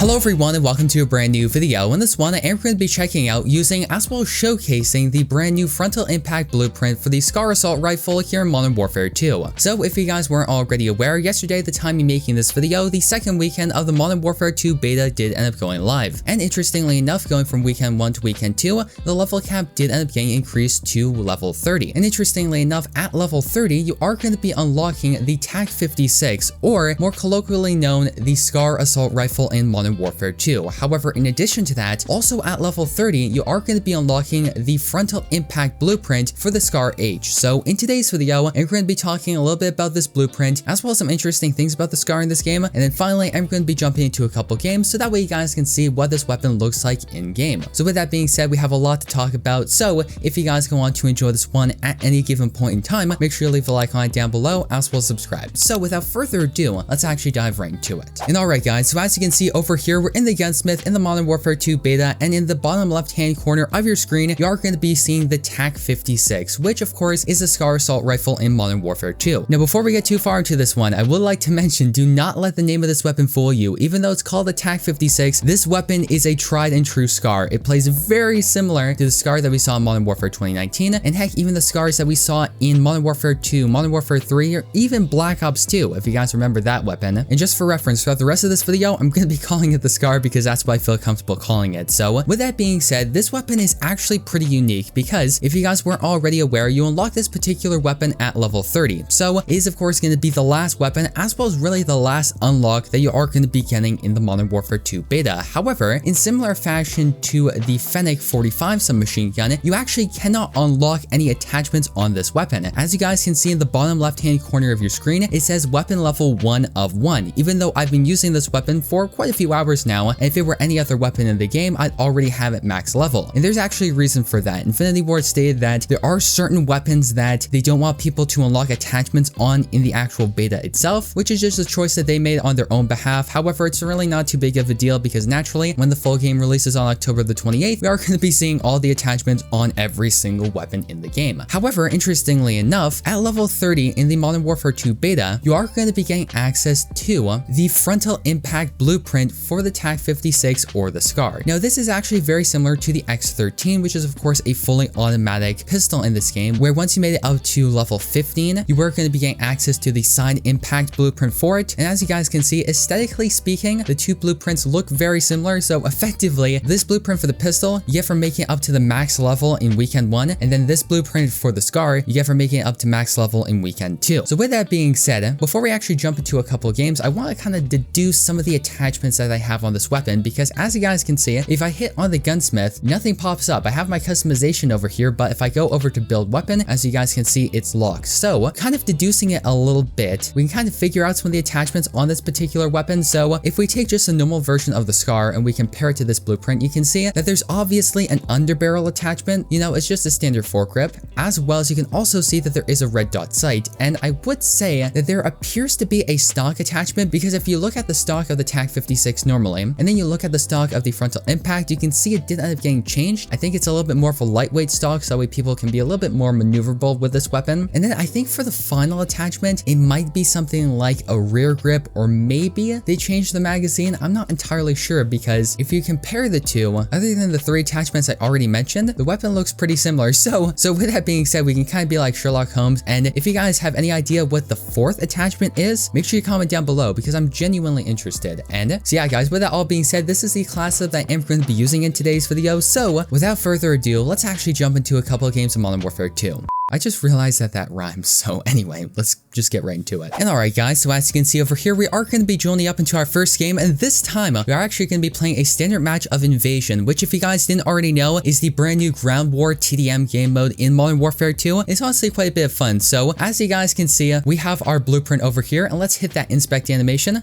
Hello everyone and welcome to a brand new video. In this one, I am going to be checking out using as well as showcasing the brand new Frontal Impact blueprint for the SCAR assault rifle here in Modern Warfare 2. So if you guys weren't already aware, yesterday the time of making this video, the second weekend of the Modern Warfare 2 beta did end up going live. And interestingly enough, going from weekend 1 to weekend 2, the level cap did end up getting increased to level 30. And interestingly enough, at level 30, you are going to be unlocking the TAQ-56, or more colloquially known, the SCAR assault rifle in Modern Warfare 2. However, in addition to that, also at level 30, you are going to be unlocking the Frontal Impact blueprint for the SCAR H. So in today's video, I'm going to be talking a little bit about this blueprint, as well as some interesting things about the SCAR in this game, and then finally, I'm going to be jumping into a couple games, so that way you guys can see what this weapon looks like in game. So with that being said, we have a lot to talk about, so if you guys go on to enjoy this one at any given point in time, make sure you leave a like on it down below, as well as subscribe. So without further ado, let's actually dive right into it. And alright guys, so as you can see over here, we're in the Gunsmith in the Modern Warfare 2 beta, and in the bottom left hand corner of your screen, you are going to be seeing the TAQ-56, which of course is a SCAR assault rifle in Modern Warfare 2. Now before we get too far into this one, I would like to mention, do not let the name of this weapon fool you. Even though it's called the TAQ-56, this weapon is a tried and true SCAR. It plays very similar to the SCAR that we saw in Modern Warfare 2019, and heck, even the SCARs that we saw in Modern Warfare 2, Modern Warfare 3, or even Black Ops 2, if you guys remember that weapon. And just for reference, throughout the rest of this video, I'm going to be calling it the SCAR because that's what I feel comfortable calling it. So with that being said, this weapon is actually pretty unique because if you guys weren't already aware, you unlock this particular weapon at level 30. So it is of course going to be the last weapon, as well as really the last unlock that you are going to be getting in the Modern Warfare 2 beta. However, in similar fashion to the Fennec 45 submachine gun, you actually cannot unlock any attachments on this weapon. As you guys can see in the bottom left hand corner of your screen, it says weapon level 1 of 1, even though I've been using this weapon for quite a few hours now, and if it were any other weapon in the game, I'd already have it max level. And there's actually a reason for that. Infinity Ward stated that there are certain weapons that they don't want people to unlock attachments on in the actual beta itself, which is just a choice that they made on their own behalf. However, it's really not too big of a deal because naturally, when the full game releases on October the 28th, we are going to be seeing all the attachments on every single weapon in the game. However, interestingly enough, at level 30 in the Modern Warfare 2 beta, you are going to be getting access to the Frontal Impact blueprint for the TAQ-56 or the SCAR. Now, this is actually very similar to the X13, which is of course a fully automatic pistol in this game, where once you made it up to level 15, you were going to be getting access to the side impact blueprint for it. And as you guys can see, aesthetically speaking, the two blueprints look very similar. So effectively, this blueprint for the pistol, you get from making it up to the max level in weekend 1, and then this blueprint for the SCAR, you get from making it up to max level in weekend 2. So with that being said, before we actually jump into a couple of games, I want to kind of deduce some of the attachments that I have on this weapon, because as you guys can see, if I hit on the Gunsmith, nothing pops up. I have my customization over here, but if I go over to build weapon, as you guys can see, it's locked. So kind of deducing it a little bit, we can kind of figure out some of the attachments on this particular weapon. So if we take just a normal version of the SCAR and we compare it to this blueprint, you can see that there's obviously an underbarrel attachment. You know, it's just a standard foregrip, as well as you can also see that there is a red dot sight. And I would say that there appears to be a stock attachment, because if you look at the stock of the TAQ-56 normally, and then you look at the stock of the Frontal Impact, you can see it did end up getting changed. I think it's a little bit more of a lightweight stock, so that way people can be a little bit more maneuverable with this weapon. And then I think for the final attachment, it might be something like a rear grip, or maybe they changed the magazine. I'm not entirely sure, because if you compare the two, other than the 3 attachments I already mentioned, the weapon looks pretty similar. So with that being said, we can kind of be like Sherlock Holmes. And if you guys have any idea what the 4th attachment is, make sure you comment down below, because I'm genuinely interested. And so yeah guys, with that all being said, this is the class that I am going to be using in today's video. So without further ado, let's actually jump into a couple of games of Modern Warfare 2. I just realized that that rhymes, so anyway, let's just get right into it. And alright guys, so as you can see over here, we are going to be joining up into our first game, and this time, we are actually going to be playing a standard match of Invasion, which if you guys didn't already know, is the brand new Ground War TDM game mode in Modern Warfare 2. It's honestly quite a bit of fun. So as you guys can see, we have our blueprint over here, and let's hit that inspect animation.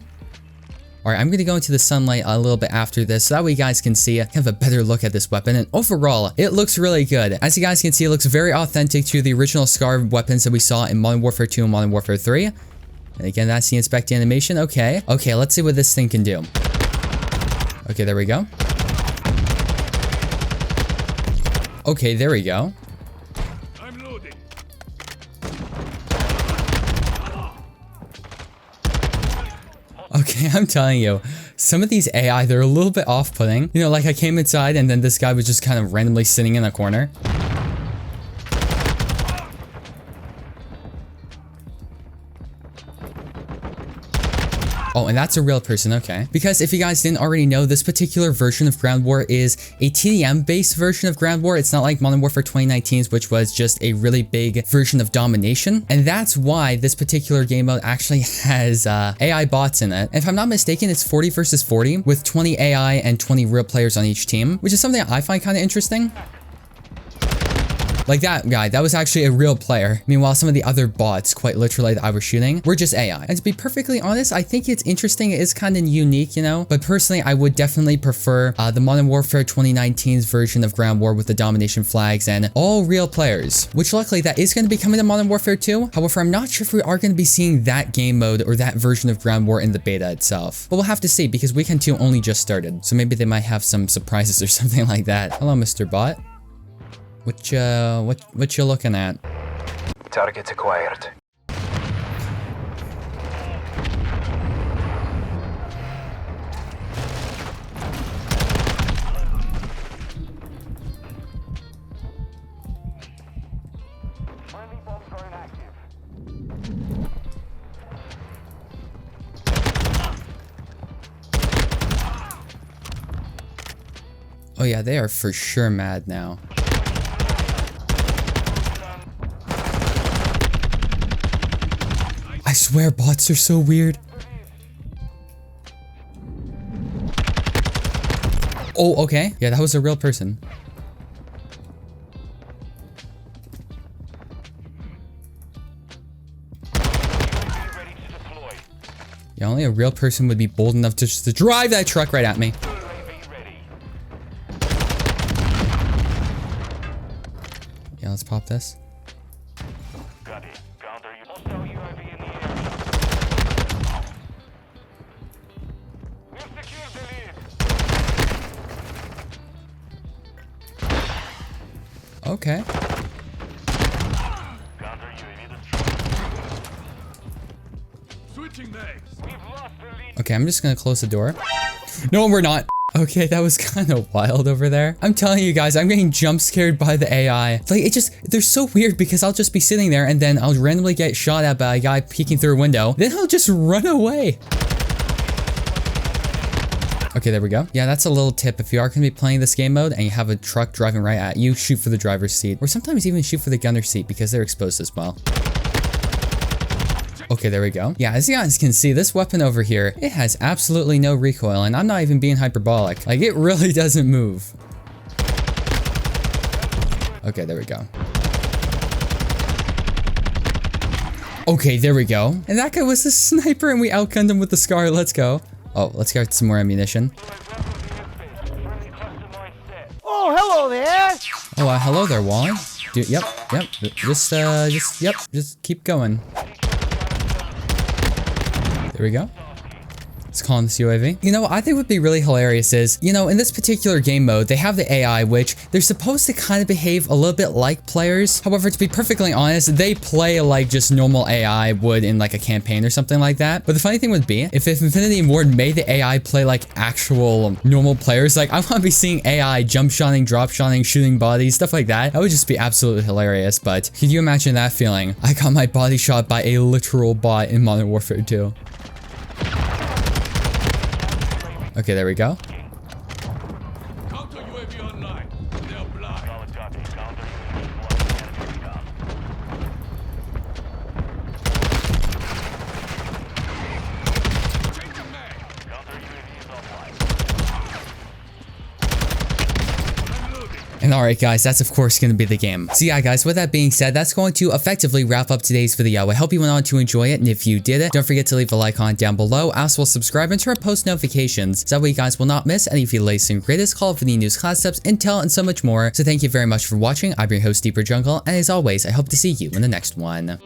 Alright, I'm going to go into the sunlight a little bit after this, so that way you guys can see kind of a better look at this weapon. And overall, it looks really good. As you guys can see, it looks very authentic to the original SCAR weapons that we saw in Modern Warfare 2 and Modern Warfare 3. And again, that's the inspect animation. Okay, let's see what this thing can do. Okay, there we go. Okay, there we go. I'm loading. Okay, I'm telling you, Some of these AI, they're a little bit off-putting. You know, like I came inside and then this guy was just kind of randomly sitting in a corner. Oh, and that's a real person, okay. Because if you guys didn't already know, this particular version of Ground War is a TDM-based version of Ground War. It's not like Modern Warfare 2019's, which was just a really big version of domination. And that's why this particular game mode actually has AI bots in it. And if I'm not mistaken, it's 40 versus 40 with 20 AI and 20 real players on each team, which is something I find kind of interesting. Like that guy, that was actually a real player. Meanwhile, some of the other bots, quite literally, that I was shooting, were just AI. And to be perfectly honest, I think it's interesting. It is kind of unique, you know? But personally, I would definitely prefer the Modern Warfare 2019's version of Ground War with the domination flags and all real players, which luckily that is going to be coming to Modern Warfare 2. However, I'm not sure if we are going to be seeing that game mode or that version of Ground War in the beta itself. But we'll have to see because Weekend 2 only just started. So maybe they might have some surprises or something like that. Hello, Mr. Bot. What you looking at? Target acquired. Friendly bomb drone active. Oh yeah, they are for sure mad now. I swear bots are so weird. Oh, okay. Yeah, that was a real person. Yeah, only a real person would be bold enough to just drive that truck right at me. Yeah, let's pop this. Okay. Okay, I'm just gonna close the door. No, we're not. Okay, that was kind of wild over there. I'm telling you guys, I'm getting jump scared by the AI. Like, they're so weird because I'll just be sitting there and then I'll randomly get shot at by a guy peeking through a window. Then he'll just run away. Okay, there we go. Yeah, that's a little tip. If you are going to be playing this game mode and you have a truck driving right at you, shoot for the driver's seat. Or sometimes even shoot for the gunner's seat because they're exposed as well. Okay, there we go. Yeah, as you guys can see, this weapon over here, it has absolutely no recoil, and I'm not even being hyperbolic. Like, it really doesn't move. Okay, there we go. Okay, there we go. And that guy was a sniper and we outgunned him with the SCAR. Let's go. Oh, let's get some more ammunition. Oh, hello there! Oh, hello there, Wally. Dude, yep. Just keep going. There we go. Let's call on this UAV. You know what I think would be really hilarious is, you know, in this particular game mode, they have the AI, which they're supposed to kind of behave a little bit like players. However, to be perfectly honest, they play like just normal AI would in like a campaign or something like that. But the funny thing would be, if Infinity Ward made the AI play like actual normal players, like I want to be seeing AI jump shotting, drop shotting, shooting bodies, stuff like that. That would just be absolutely hilarious. But can you imagine that feeling? I got my body shot by a literal bot in Modern Warfare 2. Okay, there we go. Counter UAV online. They're blind. And alright guys, that's of course going to be the game. So yeah guys, with that being said, that's going to effectively wrap up today's video. I hope you went on to enjoy it, and if you did it, don't forget to leave a like on it down below. As well, subscribe and turn on post notifications, so that way you guys will not miss any of the latest and greatest Call of Duty news, class tips, intel, and so much more. So thank you very much for watching. I've been your host, Deeper Jungle, and as always, I hope to see you in the next one.